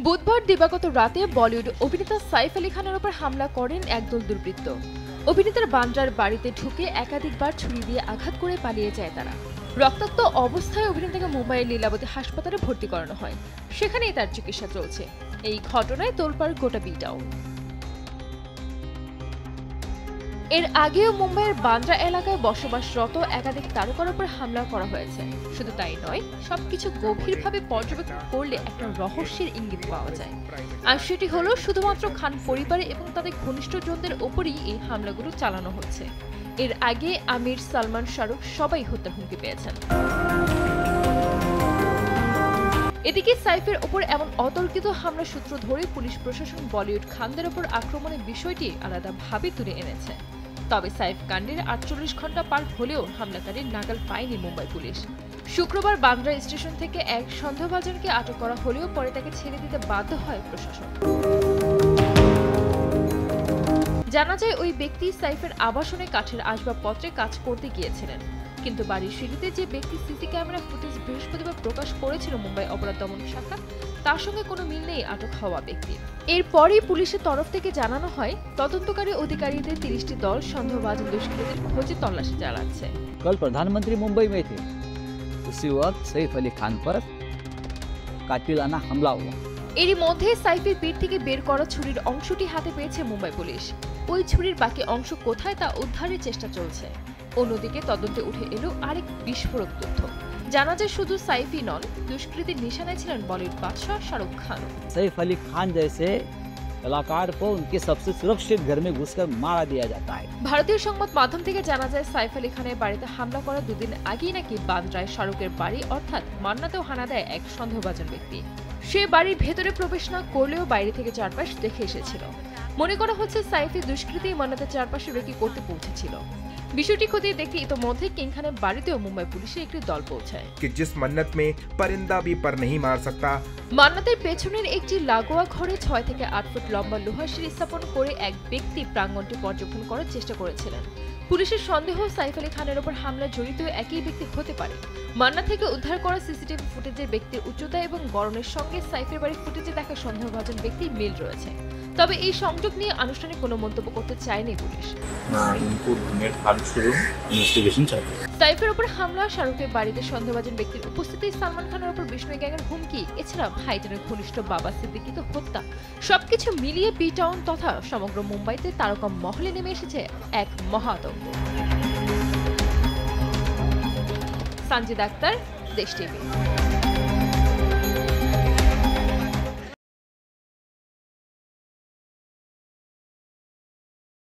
বুধবার দিবাগত রাতে বলিউড অভিনেতা সাইফ আলী খানের উপর হামলা করেন একদল দুর্বৃত্ত। অভিনেতার বান্দ্রার বাড়িতে ঢুকে একাধিকবার ছুরি দিয়ে আঘাত করে পালিয়ে যায় তারা। রক্তাক্ত অবস্থায় অভিনেতাকে মুম্বাইয়ের লীলাবতী হাসপাতালে ভর্তি করানো হয়, সেখানেই তার চিকিৎসা চলছে। এই ঘটনায় তোলপাড় গোটা বি টাউন। এর আগেও মুম্বাইয়ের বান্দ্রা এলাকায় বসবাসরত একাধিক তারকার উপর হামলা করা হয়েছে। শুধু তাই নয়, সবকিছু গভীরভাবে পর্যবেক্ষণ করলে একটা রহস্যের ইঙ্গিত পাওয়া যায়। আর সেটি হলো শুধুমাত্র খান পরিবারে এবং তাদের ঘনিষ্ঠজনদের ওপরই এই হামলাগুলো চালানো হচ্ছে। এর আগে আমির, সালমান, শাহরুখ সবাই হত্যার হুমকি পেয়েছেন। এদিকে সাইফের ওপর এমন অতর্কিত হামলার সূত্র ধরে পুলিশ প্রশাসন বলিউড খানদের ওপর আক্রমণের বিষয়টি আলাদাভাবে তুলে এনেছে। তবে সাইফ কাণ্ডের 48 ঘন্টা পার হলেও হামলাকারীর নাগাল পায়নি মুম্বাই পুলিশ। শুক্রবার বান্দ্রা স্টেশন থেকে এক সন্দেহভাজনকে আটক করা হলেও পরে তাকে ছেড়ে দিতে বাধ্য হয় প্রশাসন। জানা যায় ওই ব্যক্তি সাইফের আবাসনে কাঠের আসবাবপত্রে কাজ করতে গিয়েছিলেন, কিন্তু বাড়ির সিঁড়িতে যে ব্যক্তি সিসি ক্যামেরা ফুটেজ বৃহস্পতিবার প্রকাশ করেছিল মুম্বাই অপরাধ দমন শাখা, তার সঙ্গে কোনো মিল নেই আটক হওয়া ব্যক্তির। এরপরই পুলিশের তরফ থেকে জানানো হয় তদন্তকারী অধিকারীদের 30টি দল সন্দেহভাজন দুষ্কৃতীদের খোঁজে তল্লাশি চালাচ্ছে। कल प्रधानमंत्री मुंबई में थे, उसी वक्त सैफ अली खान पर कातिलाना हमला हुआ। এরই মধ্যে সাইফের পেট থেকে বের করা ছুরির অংশটি হাতে পেয়েছে মুম্বাই পুলিশ। ওই ছুরির বাকি অংশ কোথায় তা উদ্ধারের চেষ্টা চলছে। অন্যদিকে তদন্তে উঠে এলো আরেক বিস্ফোরক তথ্য। জানা যায় শুধু সাইফই নন, দুষ্কৃতীর নিশানায় ছিলেন বলিউড বাদশাহ শাহরুখ খান। सैफ अली खान जैसे कलाकार को उनके सबसे सुरक्षित घर में घुसकर मारा दिया जाता है। ভারতীয় সংবাদ মাধ্যম থেকে জানা যায় সাইফ আলী খানের বাড়িতে হামলা করা দুদিন আগেই নাকি বান্দ্রায় শাহরুখের বাড়ি অর্থাৎ মান্নাতেও হানা দেয় এক সন্দেহভাজন ব্যক্তি। সে বাড়ির ভেতরে প্রবেশ না করলেও বাইরে থেকে চারপাশ দেখে এসেছিল। মনে করা হচ্ছে সাইফের দুষ্কৃতী মান্নাতের চারপাশে রেকি করতে পৌঁছেছিল। বিষয়টি খতিয়ে দেখতে ইতোমধ্যে কিং খানের বাড়িতেও মুম্বাই পুলিশের একটি দল পৌঁছায়। जिस मन्नत में परिंदा भी पर नहीं मार सकता। মান্নাতের পেছনের একটি লাগোয়া ঘরে 6 থেকে 8 ফুট লম্বা লোহার সিঁড়ি স্থাপন করে এক ব্যক্তি প্রাঙ্গণটি পর্যবেক্ষণ করার চেষ্টা করেছিলেন। পুলিশের সন্দেহ সাইফ আলী খানের ওপর হামলা জড়িত একই ব্যক্তি হতে পারে। মান্না থেকে উদ্ধার করা সিসিটিভি ফুটেজের ব্যক্তির উচ্চতা এবং গড়নের সঙ্গে সাইফের বাড়ির ফুটেজে দেখা সন্দেহভাজন ব্যক্তির মিল রয়েছে। তবে এই সংযোগ নিয়ে আনুষ্ঠানিক কোনো মন্তব্য করতে চায়নি পুলিশ। সাইফের উপর হামলা, শাহরুখের বাড়িতে সন্দেহভাজন ব্যক্তির উপস্থিতি, সালমান খানের উপর বিষ্ণু গ্যাংয়ের হুমকি, এছাড়া হাইটেনের ঘনিষ্ঠ বাবা সিদ্দিকীকে হত্যা, সবকিছু মিলিয়ে বি টাউন তথা সমগ্র মুম্বাইতে তারকা মহলে নেমে এসেছে এক মহাতঙ্গ। সানজিদ আক্তার, দেশ টিভি।